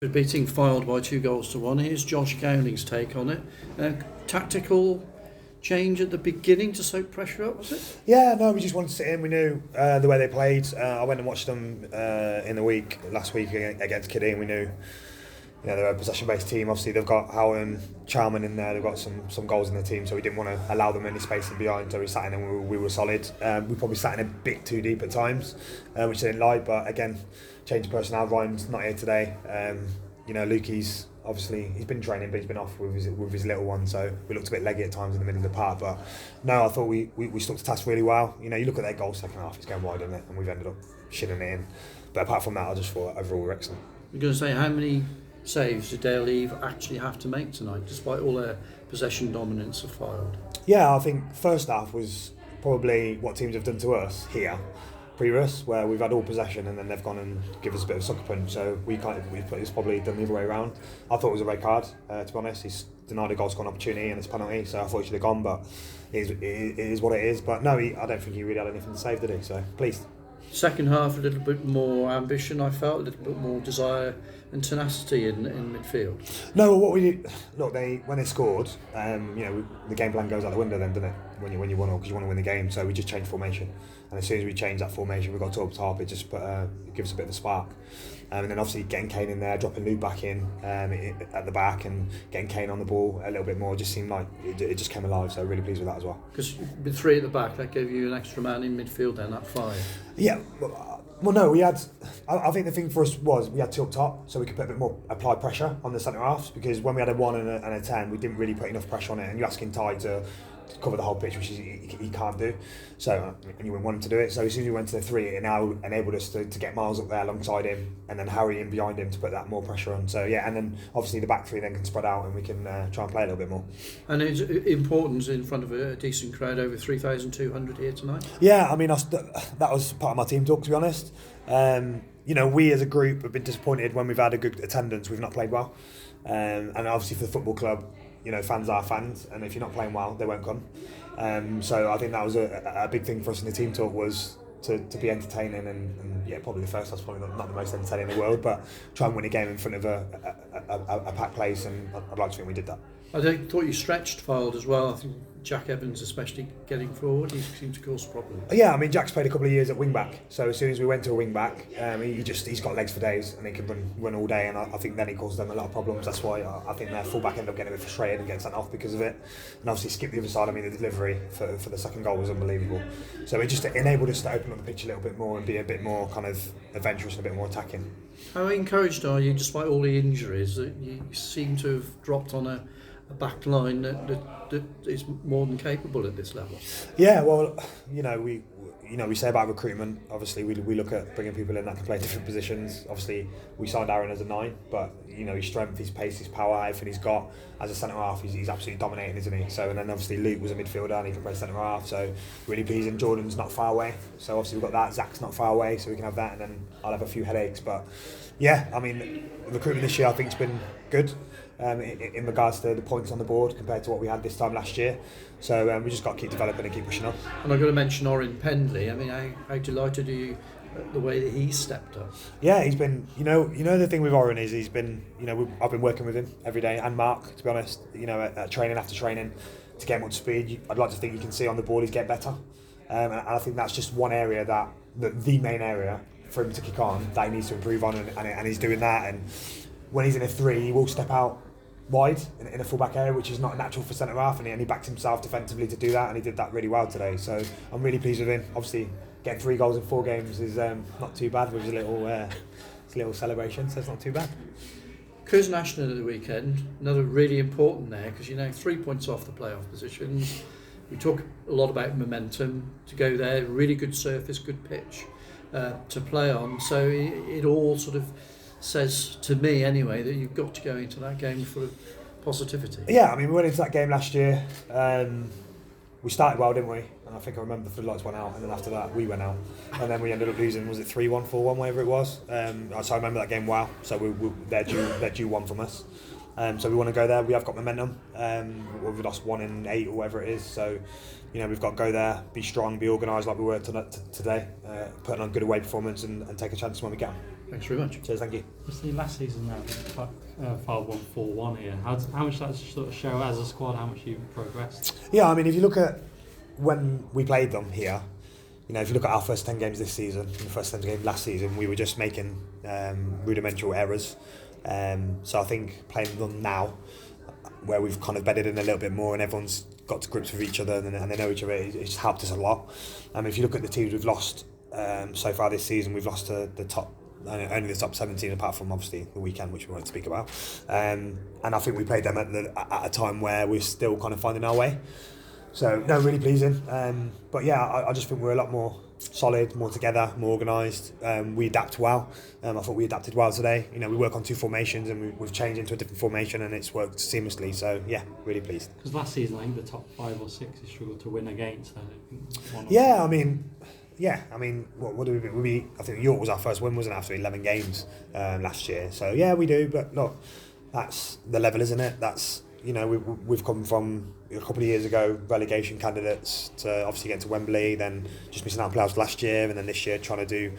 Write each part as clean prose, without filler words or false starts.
Beating Fylde by 2 goals to 1. Here's Josh Gowling's take on it. Tactical change at the beginning to soak pressure up, was it? Yeah, no, we just wanted to sit in. We knew the way they played. I went and watched them in the week last week against Kiddie, and we knew they're a possession-based team. Obviously, they've got Howard and Charman in there. They've got some goals in the team, so we didn't want to allow them any space in behind. So we sat in and we were solid. We probably sat in a bit too deep at times, which they didn't like. But again, change of personnel. Ryan's not here today. Lukey's obviously he's been training, but he's been off with his little one, so we looked a bit leggy at times in the middle of the park. But no, I thought we stuck to task really well. You look at their goal second half; it's going wide, isn't it? And we've ended up shinning it in. But apart from that, I just thought overall we're excellent. You're going to say, how many saves did Dale Eve actually have to make tonight, despite all their possession dominance of Fylde? Yeah, I think first half was probably what teams have done to us here previous, where we've had all possession and then they've gone and give us a bit of a sucker punch. So it's probably done the other way around. I thought it was a red card, to be honest. He's denied a goal scoring opportunity and it's a penalty, so I thought he should have gone, but it is what it is. But no, I don't think he really had anything to save, did he? So pleased. Second half, a little bit more ambition, I felt, a little bit more desire and tenacity in midfield. No, what we did, look, when they scored, the game plan goes out the window then, doesn't it? When you won, because you want to win the game. So we just changed formation, and as soon as we changed that formation, we got to up top. It just it gives us a bit of a spark. And then obviously getting Kane in there, dropping Luke back in at the back, and getting Kane on the ball a little bit more just seemed like it just came alive. So really pleased with that as well. Because with 3 at the back, that gave you an extra man in midfield then, that 5. Yeah. Well, no, we had. I think the thing for us was we had 2 up top, so we could put a bit more applied pressure on the centre halves. Because when we had a 1 and a 10, we didn't really put enough pressure on it. And you're asking Ty to cover the whole pitch, which he can't do. So and you wouldn't want him to do it. So as soon as we went to the 3, it now enabled us to get Miles up there alongside him, and then Harry in behind him to put that more pressure on. So yeah, and then obviously the back 3 then can spread out, and we can try and play a little bit more. And it's important in front of a decent crowd, over 3,200 here tonight. Yeah, I mean that was part of my team talk, to be honest. We as a group have been disappointed when we've had a good attendance. We've not played well, and obviously for the football club, fans are fans, and if you're not playing well, they won't come. So I think that was a big thing for us in the team talk, was to be entertaining, and yeah, probably the first half's probably not the most entertaining in the world, but try and win a game in front of a packed place, and I'd like to think we did that. I thought you stretched Fylde as well. I think Jack Evans, especially getting forward, he seemed to cause problems. Yeah, I mean, Jack's played a couple of years at wing back, so as soon as we went to a wing back, he's got legs for days, and he can run all day, and I think then he causes them a lot of problems. That's why I think their full back ended up getting a bit frustrated and getting sent off because of it. And obviously skip the other side. I mean, the delivery for the second goal was unbelievable. So it just enabled us to open up the pitch a little bit more and be a bit more kind of adventurous and a bit more attacking. How encouraged are you, despite all the injuries, that you seem to have dropped on a back line that is more than capable at this level? Yeah, well, we say about recruitment. Obviously, we look at bringing people in that can play different positions. Obviously, we signed Aaron as a 9, but his strength, his pace, his power, everything he's got as a centre half, he's absolutely dominating, isn't he? So, and then obviously Luke was a midfielder and he can play centre half. So really pleasing. Jordan's not far away, so obviously we've got that. Zach's not far away, so we can have that, and then I'll have a few headaches. But yeah, I mean, recruitment this year I think's been good. In regards to the points on the board compared to what we had this time last year. So we just got to keep developing and keep pushing on. And I've got to mention Orin Pendley. I mean, how delighted are you at the way that he's stepped up? Yeah, he's been, the thing with Orin is he's been, I've been working with him every day, and Mark, to be honest, at training after training to get him up to speed. I'd like to think you can see on the board he's getting better. And I think that's just one area the main area for him to kick on that he needs to improve on, and he's doing that. And when he's in a 3, he will step out wide in a full-back area, which is not natural for centre-half, and he backs himself defensively to do that, and he did that really well today. So I'm really pleased with him. Obviously, getting 3 goals in 4 games is not too bad with his little celebration, so it's not too bad. Curzon Ashton at the weekend, another really important there, because 3 points off the playoff positions. We talk a lot about momentum to go there, really good surface, good pitch to play on. So it all sort of says to me anyway that you've got to go into that game full of positivity. Yeah, I mean, we went into that game last year. We started well, didn't we? And I think I remember the floodlights went out, and then after that we went out, and then we ended up losing. Was it 3-1, 4-1, whatever it was? So I remember that game well. So they're due 1 from us. So we want to go there. We have got momentum. We've lost 1 in 8 or whatever it is. So we've got to go there, be strong, be organised like we were today, put on a good away performance, and take a chance when we get them. Thanks very much. Cheers, thank you. Obviously, last season now, Fylde won 4-1 here. How much that sort of show as a squad, how much you've progressed? Yeah, I mean, if you look at when we played them here, if you look at our first 10 games this season, and the first 10 games last season, we were just making rudimental errors. So I think playing them now, where we've kind of bedded in a little bit more and everyone's got to grips with each other and they know each other, it's helped us a lot. If you look at the teams we've lost so far this season, we've lost to the top, only the top 17 apart from obviously the weekend, which we won't speak about. And I think we played them at a time where we're still kind of finding our way. So, no, really pleasing. But yeah, I just think we're a lot more solid, more together, more organised. We adapt well. I thought we adapted well today. We work on two formations and we've changed into a different formation and it's worked seamlessly. So, yeah, really pleased. Because last season, I think the top 5 or 6 you struggled to win against. What do we I think York was our first win, wasn't it, after 11 games last year. So, yeah, we do. But look, that's the level, isn't it? That's, we've come from a couple of years ago relegation candidates to obviously getting to Wembley, then just missing out on playoffs last year, and then this year trying to do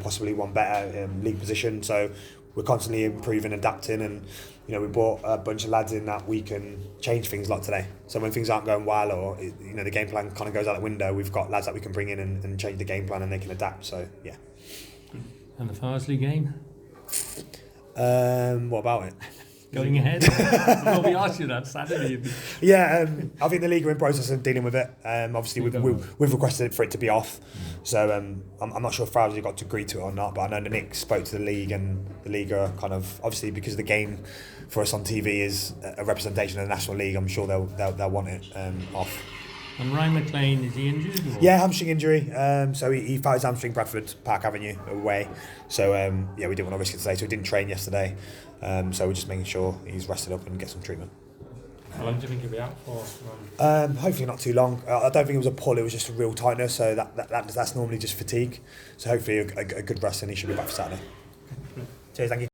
possibly one better league position. So we're constantly improving, adapting, and we brought a bunch of lads in that we can change things like today. So when things aren't going well or the game plan kind of goes out the window, we've got lads that we can bring in and change the game plan and they can adapt. So yeah. And the Farsley game? What about it? Going ahead? Well, we asked you that Saturday. Yeah, I think the league are in process of dealing with it. Obviously, we've requested for it to be off. So I'm not sure if Farsley got to agree to it or not, but I know the Nick spoke to the league and the league are kind of, obviously because the game for us on TV is a representation of the National League, I'm sure they'll want it off. And Ryan McLean, is he injured? Or? Yeah, hamstring injury. So he fought his hamstring Bradford Park Avenue away. So we didn't want to risk it today, so he didn't train yesterday. So we're just making sure he's rested up and get some treatment. How long do you think he'll be out for? Hopefully not too long. I don't think it was a pull, it was just a real tightness, so that's normally just fatigue. So hopefully a good rest and he should be back for Saturday. Cheers, thank you.